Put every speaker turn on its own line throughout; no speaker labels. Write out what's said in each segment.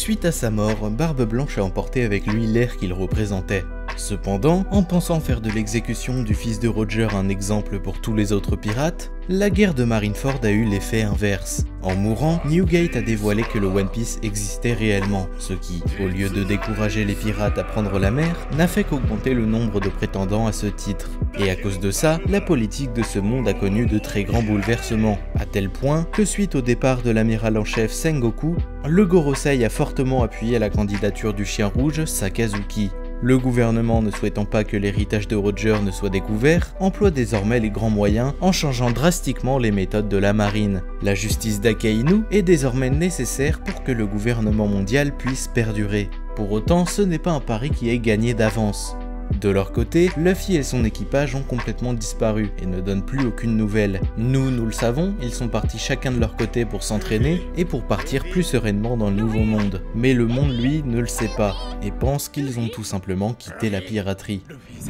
Suite à sa mort, Barbe Blanche a emporté avec lui l'ère qu'il représentait. Cependant, en pensant faire de l'exécution du fils de Roger un exemple pour tous les autres pirates, la guerre de Marineford a eu l'effet inverse. En mourant, Newgate a dévoilé que le One Piece existait réellement, ce qui, au lieu de décourager les pirates à prendre la mer, n'a fait qu'augmenter le nombre de prétendants à ce titre. Et à cause de ça, la politique de ce monde a connu de très grands bouleversements, à tel point que suite au départ de l'amiral en chef Sengoku, le Gorosei a fortement appuyé la candidature du chien rouge Sakazuki. Le gouvernement, ne souhaitant pas que l'héritage de Roger ne soit découvert, emploie désormais les grands moyens en changeant drastiquement les méthodes de la marine. La justice d'Akainu est désormais nécessaire pour que le gouvernement mondial puisse perdurer. Pour autant, ce n'est pas un pari qui est gagné d'avance. De leur côté, Luffy et son équipage ont complètement disparu et ne donnent plus aucune nouvelle. Nous le savons, ils sont partis chacun de leur côté pour s'entraîner et pour partir plus sereinement dans le nouveau monde. Mais le monde, lui, ne le sait pas et pense qu'ils ont tout simplement quitté la piraterie.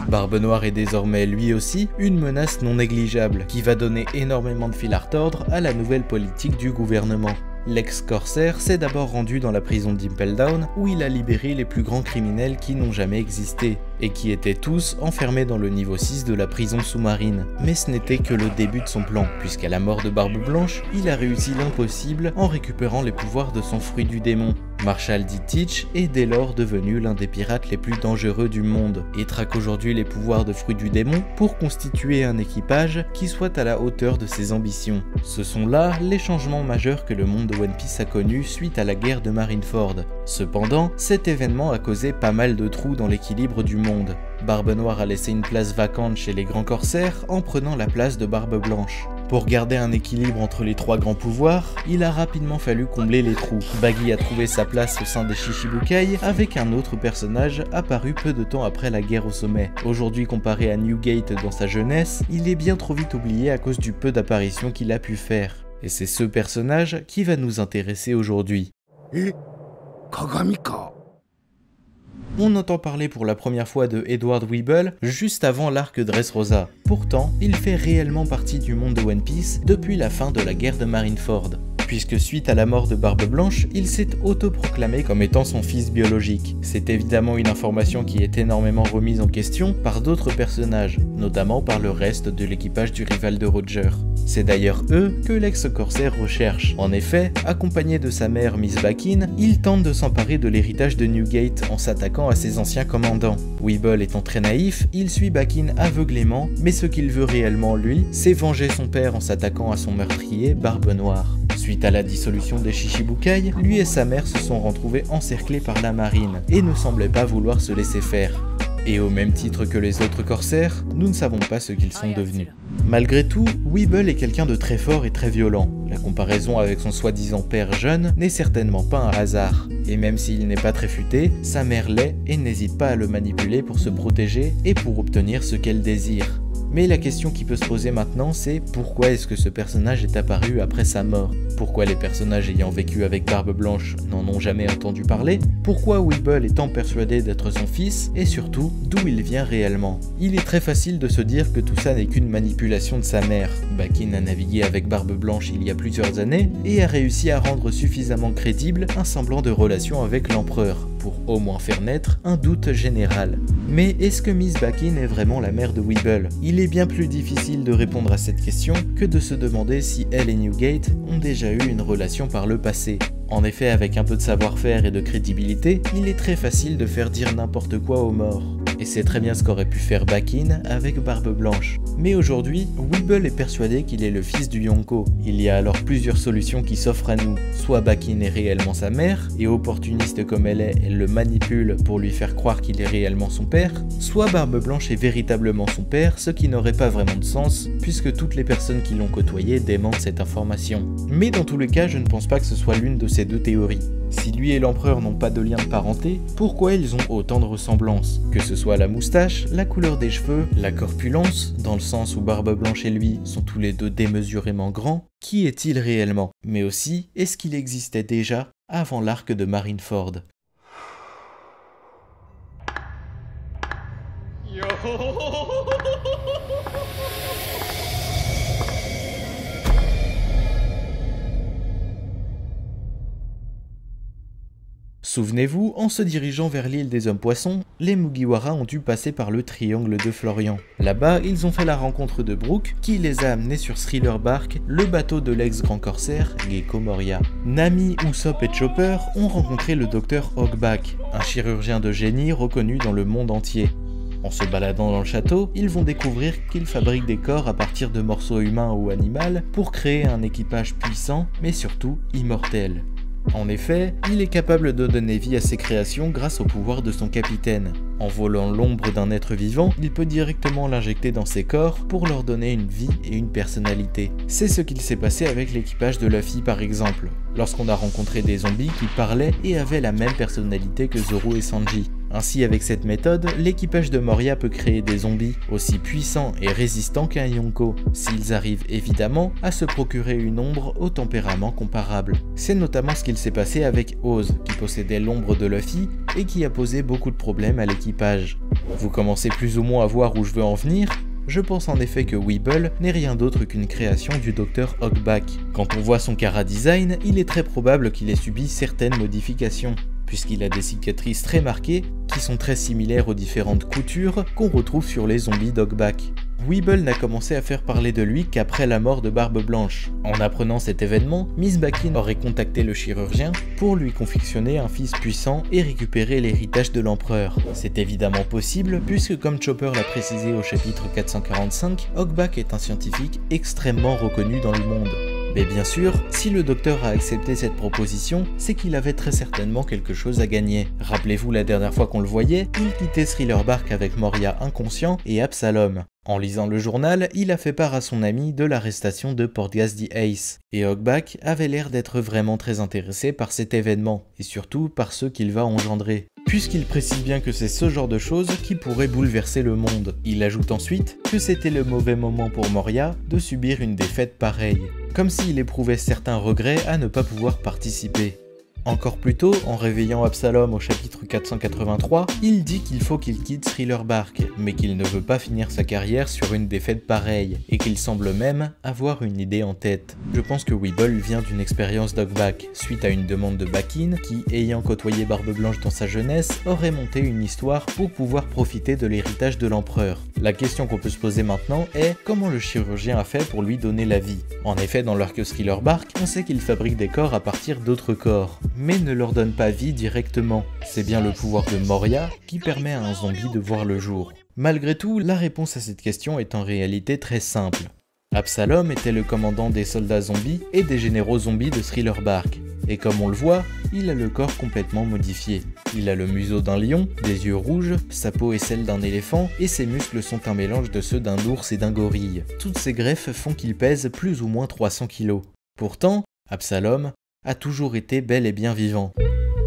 Barbe Noire est désormais, lui aussi, une menace non négligeable qui va donner énormément de fil à retordre à la nouvelle politique du gouvernement. L'ex-corsaire s'est d'abord rendu dans la prison d'Impel Down où il a libéré les plus grands criminels qui n'ont jamais existé et qui étaient tous enfermés dans le niveau 6 de la prison sous-marine. Mais ce n'était que le début de son plan, puisqu'à la mort de Barbe Blanche, il a réussi l'impossible en récupérant les pouvoirs de son fruit du démon. Marshall D. Teach est dès lors devenu l'un des pirates les plus dangereux du monde et traque aujourd'hui les pouvoirs de fruit du démon pour constituer un équipage qui soit à la hauteur de ses ambitions. Ce sont là les changements majeurs que le monde de One Piece a connus suite à la guerre de Marineford. Cependant, cet événement a causé pas mal de trous dans l'équilibre du monde. Barbe Noire a laissé une place vacante chez les grands corsaires en prenant la place de Barbe Blanche. Pour garder un équilibre entre les trois grands pouvoirs, il a rapidement fallu combler les trous. Baggy a trouvé sa place au sein des Shichibukai avec un autre personnage apparu peu de temps après la guerre au sommet. Aujourd'hui comparé à Newgate dans sa jeunesse, il est bien trop vite oublié à cause du peu d'apparitions qu'il a pu faire. Et c'est ce personnage qui va nous intéresser aujourd'hui.
Kagamika.
On entend parler pour la première fois de Edward Weeble juste avant l'arc Dressrosa. Pourtant, il fait réellement partie du monde de One Piece depuis la fin de la guerre de Marineford. Puisque suite à la mort de Barbe Blanche, il s'est autoproclamé comme étant son fils biologique. C'est évidemment une information qui est énormément remise en question par d'autres personnages, notamment par le reste de l'équipage du rival de Roger. C'est d'ailleurs eux que l'ex-corsaire recherche. En effet, accompagné de sa mère Miss Bakin, il tente de s'emparer de l'héritage de Newgate en s'attaquant à ses anciens commandants. Weeble étant très naïf, il suit Bakin aveuglément, mais ce qu'il veut réellement lui, c'est venger son père en s'attaquant à son meurtrier Barbe Noire. Suite à la dissolution des Shichibukai, lui et sa mère se sont retrouvés encerclés par la marine et ne semblaient pas vouloir se laisser faire. Et au même titre que les autres corsaires, nous ne savons pas ce qu'ils sont devenus. Malgré tout, Weeble est quelqu'un de très fort et très violent. La comparaison avec son soi-disant père jeune n'est certainement pas un hasard. Et même s'il n'est pas très futé, sa mère l'est et n'hésite pas à le manipuler pour se protéger et pour obtenir ce qu'elle désire. Mais la question qui peut se poser maintenant, c'est pourquoi est-ce que ce personnage est apparu après sa mort? Pourquoi les personnages ayant vécu avec Barbe Blanche n'en ont jamais entendu parler? Pourquoi Weeble est tant persuadé d'être son fils? Et surtout, d'où il vient réellement? Il est très facile de se dire que tout ça n'est qu'une manipulation de sa mère. Bakin a navigué avec Barbe Blanche il y a plusieurs années et a réussi à rendre suffisamment crédible un semblant de relation avec l'empereur, pour au moins faire naître un doute général. Mais est-ce que Miss Bakin est vraiment la mère de Weeble? Il est bien plus difficile de répondre à cette question que de se demander si elle et Newgate ont déjà eu une relation par le passé. En effet, avec un peu de savoir-faire et de crédibilité, il est très facile de faire dire n'importe quoi aux morts. Et c'est très bien ce qu'aurait pu faire Bakin avec Barbe Blanche. Mais aujourd'hui, Weeble est persuadé qu'il est le fils du Yonko. Il y a alors plusieurs solutions qui s'offrent à nous. Soit Bakin est réellement sa mère, et opportuniste comme elle est, elle le manipule pour lui faire croire qu'il est réellement son père. Soit Barbe Blanche est véritablement son père, ce qui n'aurait pas vraiment de sens, puisque toutes les personnes qui l'ont côtoyé démentent cette information. Mais dans tous les cas, je ne pense pas que ce soit l'une de ces deux théories. Si lui et l'empereur n'ont pas de lien de parenté, pourquoi ils ont autant de ressemblances? Que ce soit la moustache, la couleur des cheveux, la corpulence, dans le sens où Barbe Blanche et lui sont tous les deux démesurément grands, qui est-il réellement? Mais aussi, est-ce qu'il existait déjà avant l'arc de Marineford? Souvenez-vous, en se dirigeant vers l'île des Hommes-Poissons, les Mugiwara ont dû passer par le triangle de Florian. Là-bas, ils ont fait la rencontre de Brook, qui les a amenés sur Thriller Bark, le bateau de l'ex-grand corsaire, Gecko Moria. Nami, Usopp et Chopper ont rencontré le docteur Hogback, un chirurgien de génie reconnu dans le monde entier. En se baladant dans le château, ils vont découvrir qu'il fabrique des corps à partir de morceaux humains ou animaux pour créer un équipage puissant, mais surtout immortel. En effet, il est capable de donner vie à ses créations grâce au pouvoir de son capitaine. En volant l'ombre d'un être vivant, il peut directement l'injecter dans ses corps pour leur donner une vie et une personnalité. C'est ce qu'il s'est passé avec l'équipage de Luffy par exemple, lorsqu'on a rencontré des zombies qui parlaient et avaient la même personnalité que Zoro et Sanji. Ainsi, avec cette méthode, l'équipage de Moria peut créer des zombies aussi puissants et résistants qu'un Yonko, s'ils arrivent évidemment à se procurer une ombre au tempérament comparable. C'est notamment ce qu'il s'est passé avec Oz, qui possédait l'ombre de Luffy et qui a posé beaucoup de problèmes à l'équipage. Vous commencez plus ou moins à voir où je veux en venir. Je pense en effet que Weeble n'est rien d'autre qu'une création du Dr Hogback. Quand on voit son chara-design, il est très probable qu'il ait subi certaines modifications, puisqu'il a des cicatrices très marquées qui sont très similaires aux différentes coutures qu'on retrouve sur les zombies d'Hogback. Weeble n'a commencé à faire parler de lui qu'après la mort de Barbe Blanche. En apprenant cet événement, Miss Bakin aurait contacté le chirurgien pour lui confectionner un fils puissant et récupérer l'héritage de l'empereur. C'est évidemment possible puisque, comme Chopper l'a précisé au chapitre 445, Hogback est un scientifique extrêmement reconnu dans le monde. Mais bien sûr, si le docteur a accepté cette proposition, c'est qu'il avait très certainement quelque chose à gagner. Rappelez-vous la dernière fois qu'on le voyait, il quittait Thriller Bark avec Moria inconscient et Absalom. En lisant le journal, il a fait part à son ami de l'arrestation de Portgas the Ace, et Hogback avait l'air d'être vraiment très intéressé par cet événement, et surtout par ce qu'il va engendrer, puisqu'il précise bien que c'est ce genre de choses qui pourrait bouleverser le monde. Il ajoute ensuite que c'était le mauvais moment pour Moria de subir une défaite pareille, comme s'il éprouvait certains regrets à ne pas pouvoir participer. Encore plus tôt, en réveillant Absalom au chapitre 483, il dit qu'il faut qu'il quitte Thriller Bark, mais qu'il ne veut pas finir sa carrière sur une défaite pareille, et qu'il semble même avoir une idée en tête. Je pense que Weeble vient d'une expérience d'Hogback, suite à une demande de Bakin, qui, ayant côtoyé Barbe Blanche dans sa jeunesse, aurait monté une histoire pour pouvoir profiter de l'héritage de l'empereur. La question qu'on peut se poser maintenant est comment le chirurgien a fait pour lui donner la vie. En effet, dans l'arc Thriller Bark, on sait qu'il fabrique des corps à partir d'autres corps, mais ne leur donne pas vie directement. C'est bien le pouvoir de Moria qui permet à un zombie de voir le jour. Malgré tout, la réponse à cette question est en réalité très simple. Absalom était le commandant des soldats zombies et des généraux zombies de Thriller Bark, et comme on le voit, il a le corps complètement modifié. Il a le museau d'un lion, des yeux rouges, sa peau est celle d'un éléphant, et ses muscles sont un mélange de ceux d'un ours et d'un gorille. Toutes ces greffes font qu'il pèse plus ou moins 300 kg. Pourtant, Absalom a toujours été bel et bien vivant.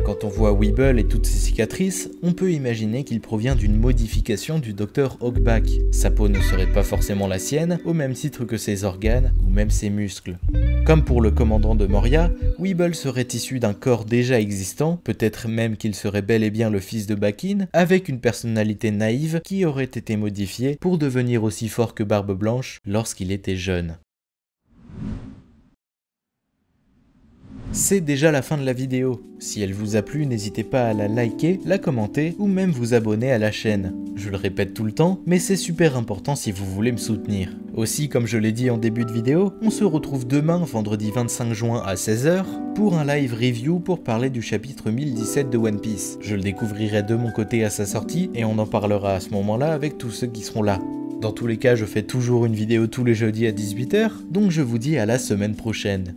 Quand on voit Weeble et toutes ses cicatrices, on peut imaginer qu'il provient d'une modification du Dr Hogback. Sa peau ne serait pas forcément la sienne, au même titre que ses organes ou même ses muscles. Comme pour le commandant de Moria, Weeble serait issu d'un corps déjà existant, peut-être même qu'il serait bel et bien le fils de Bakin, avec une personnalité naïve qui aurait été modifiée pour devenir aussi fort que Barbe Blanche lorsqu'il était jeune. C'est déjà la fin de la vidéo. Si elle vous a plu, n'hésitez pas à la liker, la commenter ou même vous abonner à la chaîne. Je le répète tout le temps, mais c'est super important si vous voulez me soutenir. Aussi, comme je l'ai dit en début de vidéo, on se retrouve demain, vendredi 25 juin à 16 h, pour un live review pour parler du chapitre 1017 de One Piece. Je le découvrirai de mon côté à sa sortie et on en parlera à ce moment-là avec tous ceux qui seront là. Dans tous les cas, je fais toujours une vidéo tous les jeudis à 18 h, donc je vous dis à la semaine prochaine.